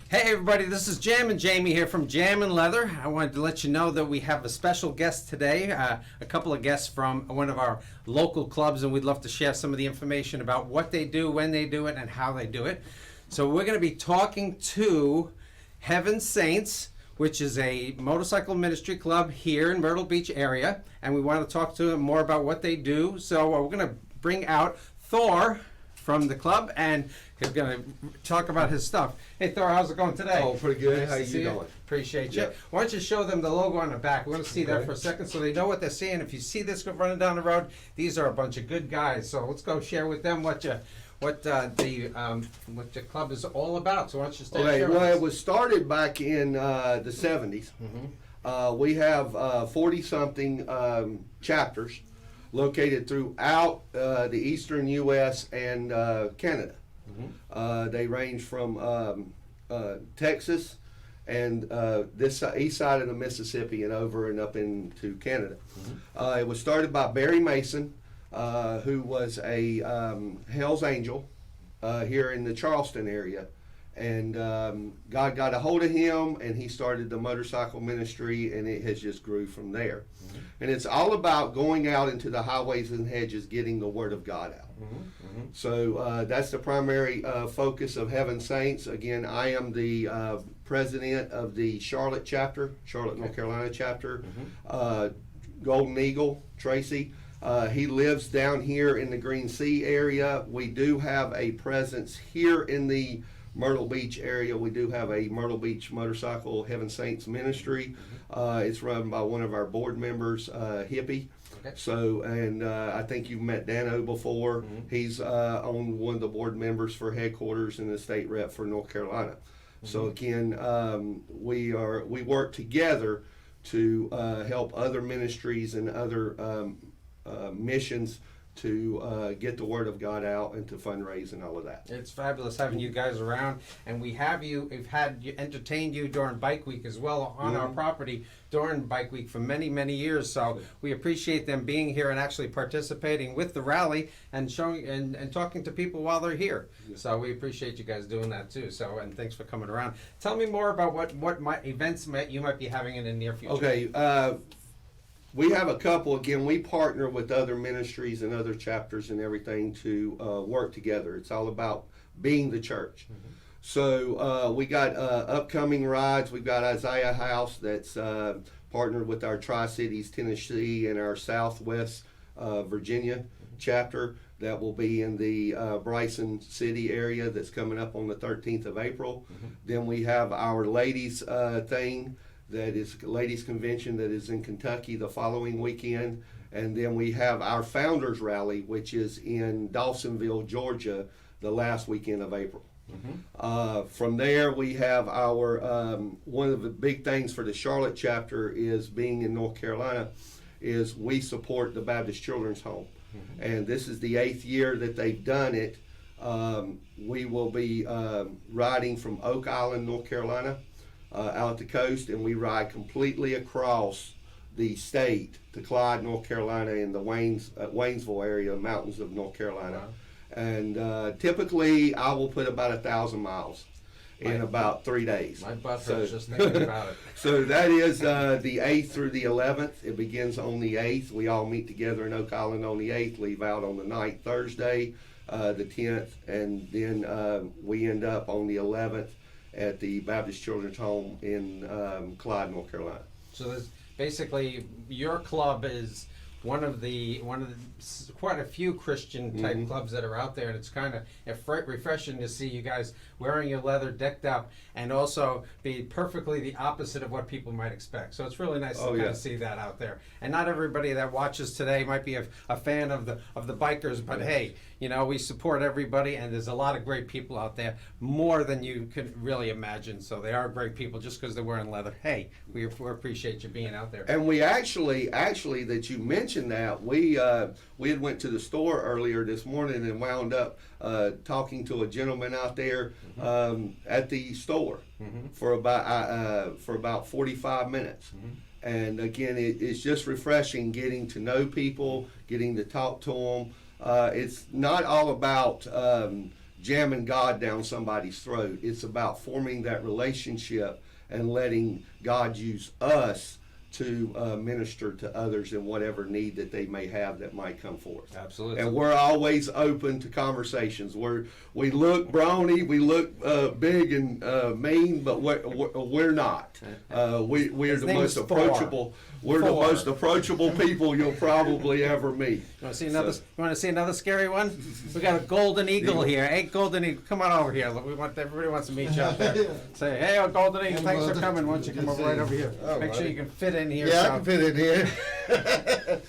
Hey everybody, this is Jamin. Jamie here from Jamin Leather. I wanted to let you know that we have a special guest today, a couple of guests from one of our local clubs, and we'd love to share some of the information about what they do, when they do it, and how they do it. So we're going to be talking to Heaven Saints, which is a motorcycle ministry club here in Myrtle Beach area, and we want to talk to them more about what they do. So we're going to bring out Thor from the club, and he's going to talk about his stuff. Hey Thor, how's it going today? Oh, pretty good. Nice How to you see doing? Appreciate you. Yep. Why don't you show them the logo on the back? We're going to see that Okay. for a second so they know what they're seeing. If you see this running down the road, these are a bunch of good guys. So let's go share with them what the club is all about. So why don't you start Okay, sharing well, with it was started back in the 70s. We have 40-something chapters located throughout the eastern U.S. and Canada. They range from Texas and this east side of the Mississippi and over and up into Canada. It was started by Barry Mason, who was a Hell's Angel here in the Charleston area. And God got a hold of him, and he started the motorcycle ministry, and it has just grew from there. And it's all about going out into the highways and hedges, getting the Word of God out. So that's the primary focus of Heaven Saints. Again, I am the president of the Charlotte chapter, Charlotte, North Carolina chapter. Golden Eagle, Tracy. He lives down here in the Green Sea area. We do have a presence here in the Myrtle Beach area. We do have a Myrtle Beach Motorcycle Heaven Saints ministry. It's run by one of our board members, Hippie. Okay. So, and I think you've met Dano before. He's on one of the board members for headquarters and the state rep for North Carolina. So again, we work together to help other ministries and other missions to get the Word of God out and to fundraise and all of that. It's fabulous having you guys around, and we've entertained you during Bike Week as well on our property during Bike Week for many, many years. So we appreciate them being here and actually participating with the rally and showing and talking to people while they're here. So we appreciate you guys doing that too. So, and thanks for coming around. Tell me more about what events you might be having in the near future. Okay. We have a couple. Again, we partner with other ministries and other chapters and everything to work together. It's all about being the church. So we got upcoming rides. We've got Isaiah House that's partnered with our Tri-Cities, Tennessee, and our Southwest Virginia chapter that will be in the Bryson City area that's coming up on the 13th of April. Then we have our ladies thing. That is ladies convention that is in Kentucky the following weekend, and then we have our founders rally, which is in Dawsonville, Georgia, the last weekend of April. From there, we have our one of the big things for the Charlotte chapter is being in North Carolina is we support the Baptist Children's Home, and this is the 8th year that they've done it. We will be riding from Oak Island, North Carolina, out the coast, and we ride completely across the state to Clyde, North Carolina, in the Waynesville area, mountains of North Carolina. Wow. And typically, I will put about 1,000 miles in about 3 days. My butt hurts just thinking about it. So that is the 8th through the 11th. It begins on the 8th. We all meet together in Oak Island on the 8th, leave out on the 9th, Thursday, the 10th, and then we end up on the 11th at the Baptist Children's Home in Clyde, North Carolina. So there's basically your club is one of the quite a few Christian type clubs that are out there, and it's kind of refreshing to see you guys wearing your leather, decked up, and also be perfectly the opposite of what people might expect. So it's really nice to kind of see that out there. And not everybody that watches today might be a fan of the bikers, but hey, you know, we support everybody, and there's a lot of great people out there, more than you could really imagine. So they are great people just because they're wearing leather. Hey, we appreciate you being out there. And we actually that you mentioned that we had went to the store earlier this morning and wound up talking to a gentleman out there at the store for about 45 minutes. And again, it's just refreshing getting to know people, getting to talk to them. It's not all about jamming God down somebody's throat. It's about forming that relationship and letting God use us to minister to others in whatever need that they may have that might come forth. Absolutely. And we're always open to conversations. We look brawny, we look big and mean, but we're not. We're the most approachable. We're the most approachable people you'll probably ever meet. You want to see another? You want to see another scary one? We got a golden eagle here. Hey, golden eagle, come on over here. Look, everybody wants to meet you out there. Say, hey, oh, golden eagle, thanks for coming. Why don't you come over right over here? Make sure you can fit in here. Yeah, I can fit in here.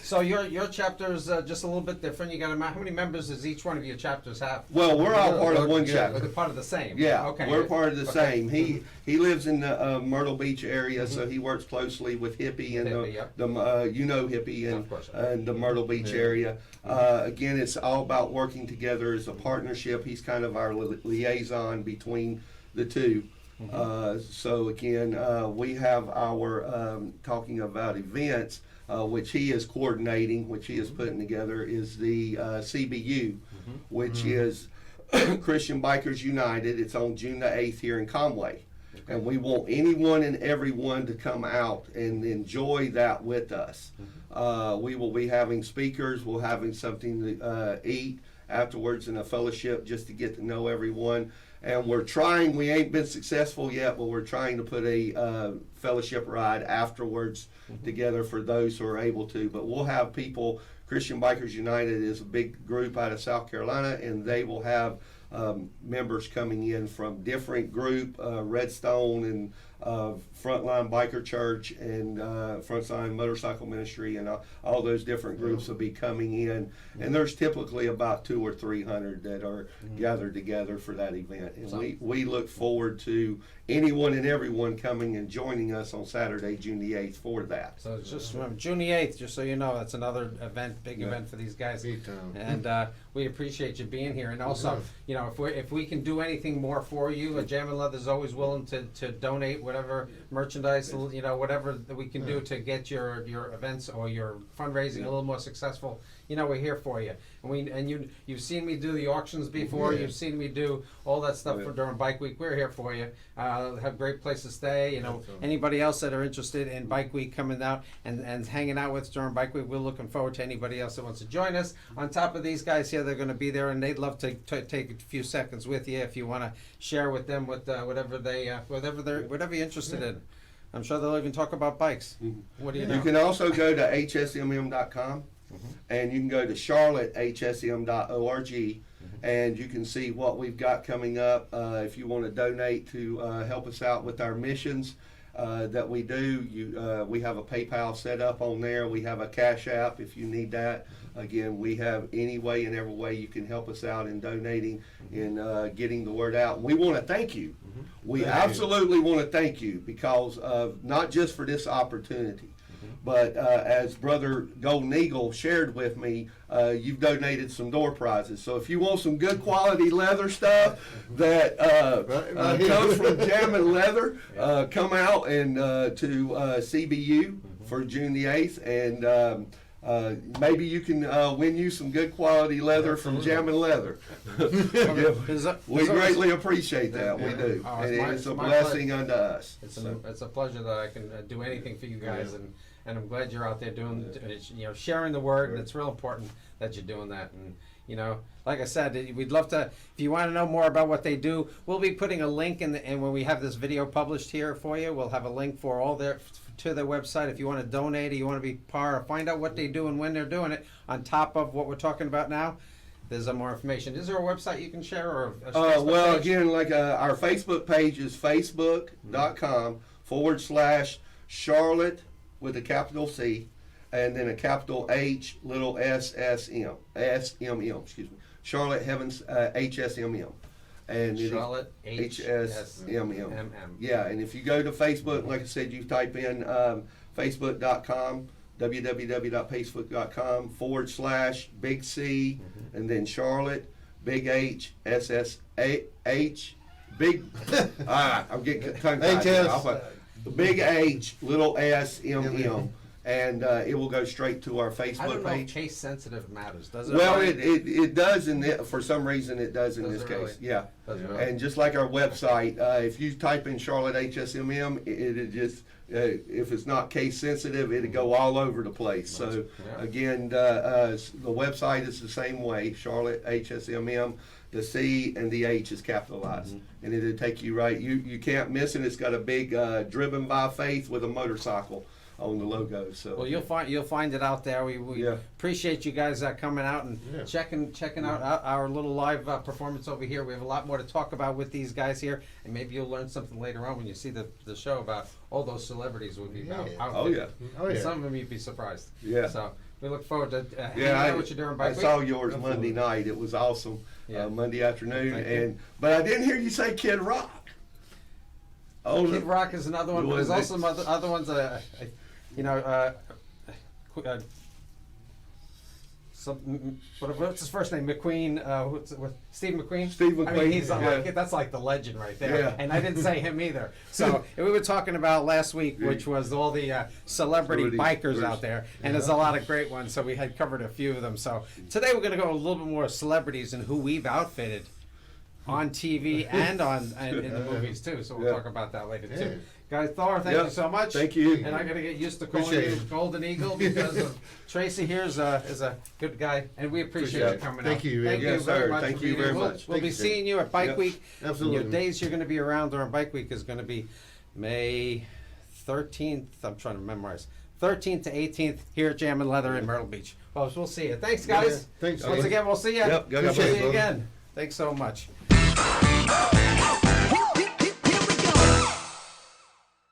So your chapter is just a little bit different. You got how many members does each one of your chapters have? Well, we're all part of one Or chapter. they're part of the same? Yeah, Okay. we're part of the Okay. same. He lives in the Myrtle Beach area, so he works closely with Hippie and Hippie, yep. Hippie Of course. and the Myrtle Beach area. Again, it's all about working together as a partnership. He's kind of our liaison between the two. So again, we have our talking about events, which he is coordinating, which he is putting together, is the CBU, which is Christian Bikers United. It's on June the 8th here in Conway. And we want anyone and everyone to come out and enjoy that with us. We will be having speakers, we'll having something to eat afterwards and a fellowship just to get to know everyone. And we're trying, we ain't been successful yet, but we're trying to put a fellowship ride afterwards together for those who are able to. But we'll have people, Christian Bikers United is a big group out of South Carolina, and they will have members coming in from different group, Redstone and Frontline Biker Church and Frontline Motorcycle Ministry, and all those different groups will be coming in. And there's typically about 200 or 300 that are gathered together for that event. And we look forward to anyone and everyone coming and joining us on Saturday, June the 8th for that. So it's just remember, June the 8th, just so you know, that's another event, big event for these guys. Big time. And we appreciate you being here. And also, you know, if we can do anything more for you, Jamin Leather is always willing to donate whatever merchandise, you know, whatever that we can do to get your events or your fundraising a little more successful. You know, we're here for you. And you've seen me do the auctions before. Yeah. You've seen me do all that stuff for during Bike Week. We're here for you. Have great place to stay. You know, anybody else that are interested in Bike Week coming out and hanging out with us during Bike Week, we're looking forward to anybody else that wants to join us. On top of these guys here, they're going to be there, and they'd love to take a few seconds with you if you want to share with them with whatever you're interested in. I'm sure they'll even talk about bikes. What do you know? You can also go to hsmm.com. And you can go to charlottehsm.org and you can see what we've got coming up. If you want to donate to help us out with our missions that we do, we have a PayPal set up on there. We have a Cash App if you need that. Again, we have any way and every way you can help us out in donating and getting the word out. We want to thank you. We absolutely want to thank you because of not just for this opportunity, but as Brother Golden Eagle shared with me, you've donated some door prizes. So if you want some good quality leather stuff that comes from Jamin Leather, come out and to CBU for June the 8th, and maybe you can win you some good quality leather from Jamin Leather. We greatly appreciate that. We do. Oh, And it's a my blessing unto us. It's a pleasure that I can do anything for you guys, and I'm glad you're out there doing, you know, sharing the word, and it's real important that you're doing that. And you know, like I said, we'd love to. If you want to know more about what they do, we'll be putting a link and when we have this video published here for you, we'll have a link for all their to their website. If you want to donate or you want to be part or find out what they do and when they're doing it, on top of what we're talking about now, there's more information. Is there a website you can share or a Facebook well, page? again, like our Facebook page is facebook.com/Charlotte with a capital C and then a capital H, little SSM, excuse me, Charlotte Heavens HSMM. And Charlotte HSMM. Yeah, and if you go to Facebook, like I said, you type in facebook.com, www.facebook.com/Big C, and then Charlotte, Big H, SSH, Big, I'm getting tongue tied. Big H, little S, M, and it will go straight to our I Facebook don't know if page. case sensitive matters, does it? Well, Ryan? it does for some reason it does in Does this it case. really? Yeah. Does it really? And just like our website, if you type in Charlotte HSMM, it just if it's not case sensitive, it'll go all over the place. So Yeah. again, the website is the same way, Charlotte HSMM. The C and the H is capitalized, and it'll take you right. You can't miss it. It's got a big "Driven by Faith" with a motorcycle on the logo. So Well, you'll find it out there. We Yeah. appreciate you guys coming out and Yeah. checking out our little live performance over here. We have a lot more to talk about with these guys here, and maybe you'll learn something later on when you see the show about all those celebrities will be Yeah. out Oh, there. yeah. Oh, yeah. Some of them you'd be surprised. Yeah. So we look forward to hanging Yeah, out with you during I bike saw week. yours Monday night. It was awesome. Yeah. Monday afternoon, Thank you. and but I didn't hear you say Kid Rock. Oh, Kid Rock is another one, but there's Was also it- some other ones that what's his first name? McQueen. Steve McQueen. Steve I mean, McQueen, he's yeah. that's like the legend right there. Yeah. And I didn't say him either. So we were talking about last week, which was all the celebrity bikers out there, and there's a lot of great ones. So we had covered a few of them. So today we're going to go a little bit more celebrities and who we've outfitted on TV and in the movies too. So we'll Yeah. talk about that later Yeah. too. Guys, Thor, thank Yeah. you so much. Thank you. And I got to get used to calling Appreciate you it. Golden Eagle because of Tracy here is a good guy, and we appreciate Appreciate you it. coming Thank out. you. Thank Yes, you very sir. much. Thank for you being very here. much. We'll Thank be you, sir. seeing you at Bike Yep. Week. Absolutely. And your days you're going to be around during Bike Week is going to be May 13th. I'm trying to memorize. 13th to 18th here at Jamin Leather in Myrtle Beach. Well, we'll see you. Thanks, guys. Thanks, Once man. again, we'll see you. Yep, go We'll ahead, see you brother. again. Thanks so much.